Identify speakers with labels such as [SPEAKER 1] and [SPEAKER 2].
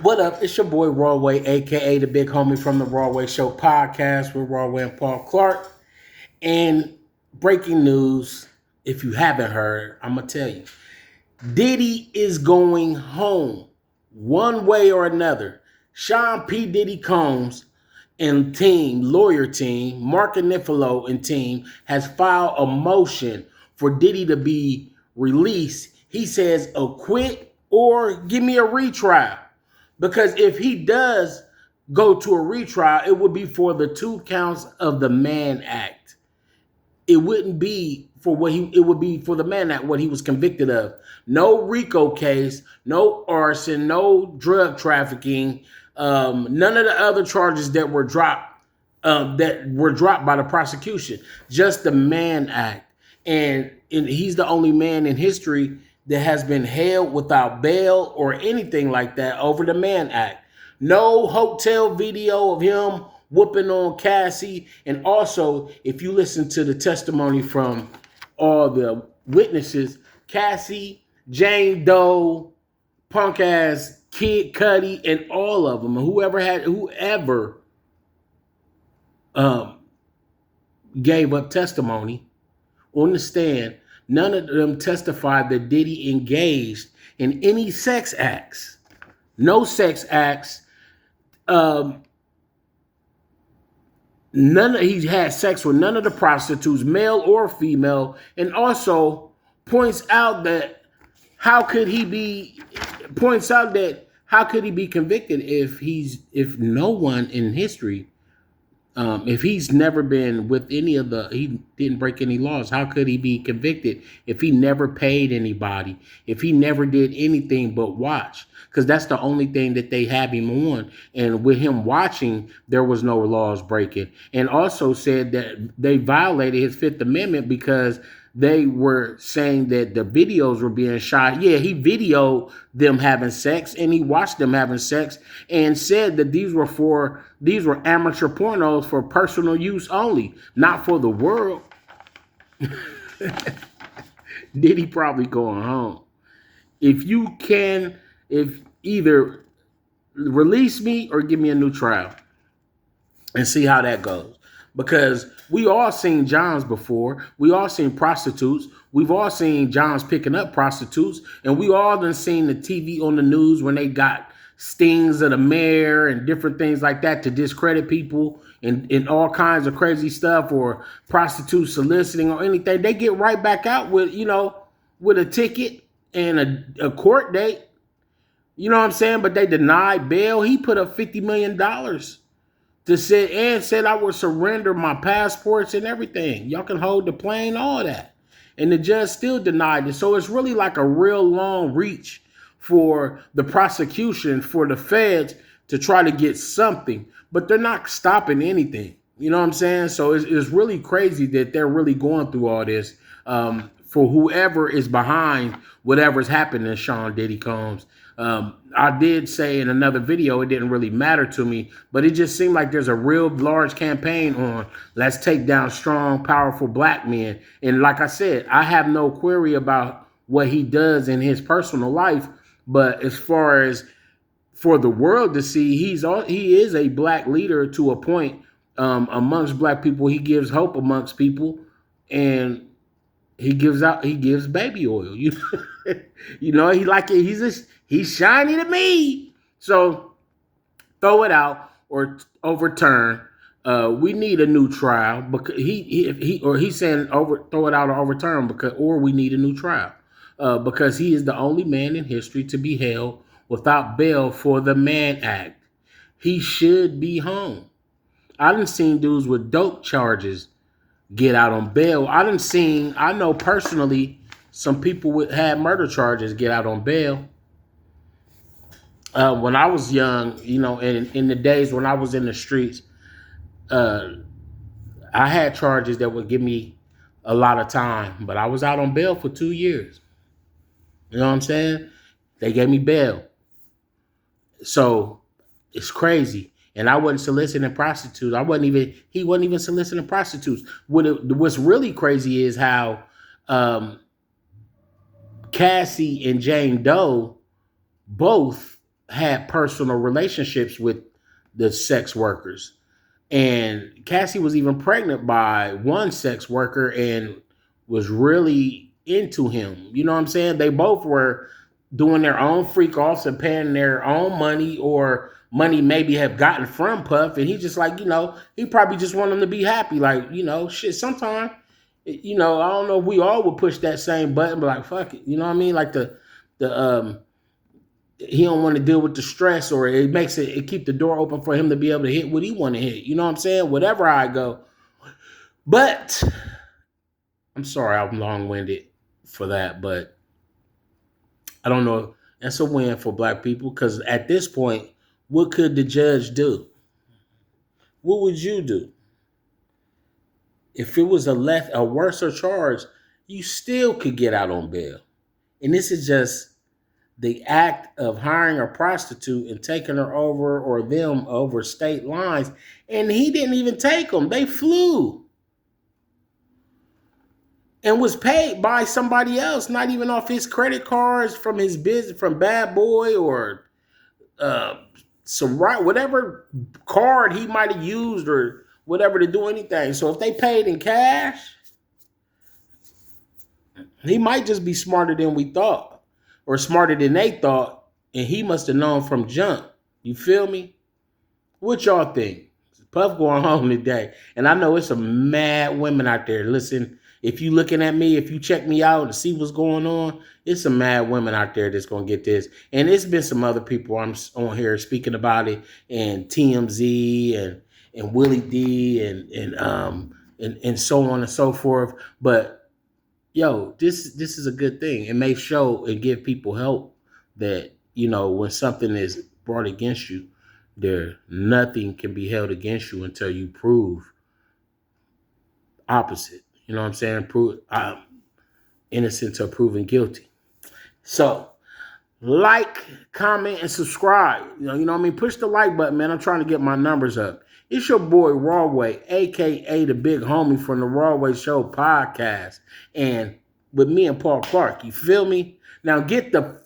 [SPEAKER 1] What up? It's your boy Rawway, aka the big homie from the Rawway Show podcast with Rawway and Paul Clark. And breaking news, if you haven't heard, I'm gonna tell you. Diddy is going home one way or another. Sean P. Diddy Combs and lawyer team, Mark Anifilo and team has filed a motion for Diddy to be released. He says, acquit or give me a retrial. Because if he does go to a retrial, it would be for the two counts of the Mann Act. It wouldn't be for it would be for the Mann Act, what he was convicted of. No RICO case, no arson, no drug trafficking, none of the other charges that were dropped by the prosecution. Just the Mann Act. And he's the only man in history that has been held without bail or anything like that over the Mann Act. No hotel video of him whooping on Cassie. And also, if you listen to the testimony from all the witnesses, Cassie, Jane Doe, punk ass Kid Cudi, and all of them, whoever gave up testimony on the stand, none of them testified that Diddy engaged in any sex acts. No sex acts. He had sex with none of the prostitutes, male or female, and also points out that how could he be convicted if no one in history, if he's never been with he didn't break any laws, how could he be convicted if he never paid anybody, if he never did anything but watch? Because that's the only thing that they have him on. And with him watching, there was no laws breaking. And also said that they violated his Fifth Amendment because they were saying that the videos were being shot. Yeah, he videoed them having sex and he watched them having sex and said that these were amateur pornos for personal use only, not for the world. Diddy probably going home. If either release me or give me a new trial and see how that goes. Because we all seen Johns before. We all seen prostitutes. We've all seen Johns picking up prostitutes. And we all done seen the TV on the news when they got stings of the mayor and different things like that to discredit people and all kinds of crazy stuff, or prostitutes soliciting or anything. They get right back out with a ticket and a court date. You know what I'm saying? But they denied bail. He put up $50 million said I would surrender my passports and everything. Y'all can hold the plane, all that. And the judge still denied it. So it's really like a real long reach for the prosecution, for the feds to try to get something. But they're not stopping anything. You know what I'm saying? So it's really crazy that they're really going through all this for whoever is behind whatever's happening to Sean Diddy Combs. I did say in another video it didn't really matter to me, but it just seemed like there's a real large campaign on let's take down strong, powerful black men. And like I said, I have no query about what he does in his personal life, but as far as for the world to see, he is a black leader to a point amongst black people. He gives hope amongst people, and he gives baby oil. He's shiny to me. So throw it out or overturn. We need a new trial because he's saying throw it out or overturn or we need a new trial because he is the only man in history to be held without bail for the Mann Act. He should be home. I done seen dudes with dope charges get out on bail. I know personally some people had murder charges get out on bail. When I was young, in the days when I was in the streets, I had charges that would give me a lot of time, but I was out on bail for 2 years. You know what I'm saying? They gave me bail. So it's crazy. And I wasn't soliciting prostitutes. He wasn't even soliciting prostitutes. What's really crazy is how Cassie and Jane Doe both had personal relationships with the sex workers. And Cassie was even pregnant by one sex worker and was really into him. You know what I'm saying? They both were doing their own freak offs and paying their own money, or money maybe have gotten from Puff. And he just like, he probably just want him to be happy. Like, shit, sometimes, I don't know if we all would push that same button, but like, fuck it. You know what I mean? Like the he don't want to deal with the stress, or it keep the door open for him to be able to hit what he want to hit. You know what I'm saying? Whatever I go. But I'm sorry I'm long-winded for that, but I don't know. That's a win for black people, because at this point, what could the judge do? What would you do? If it was a worser charge, you still could get out on bail. And this is just the act of hiring a prostitute and taking her over, or them over state lines. And he didn't even take them. They flew and was paid by somebody else, not even off his credit cards, from his business, from Bad Boy, or whatever card he might have used or whatever to do anything. So if they paid in cash, he might just be smarter than we thought, or smarter than they thought, and he must have known from jump. You feel me? What y'all think? Puff going home today, and I know it's some mad women out there. Listen, if you looking at me, if you check me out and see what's going on, it's some mad women out there that's gonna get this. And it's been some other people I'm on here speaking about it, and TMZ and Willie D and so on and so forth. But yo, this is a good thing. It may show and give people help that, when something is brought against you, nothing can be held against you until you prove opposite. You know what I'm saying? Prove innocent till proven guilty. So like, comment, and subscribe. You know what I mean? Push the like button, man. I'm trying to get my numbers up. It's your boy Rawway, aka the big homie from the Rawway Show podcast, and with me and Paul Clark. You feel me? Now get the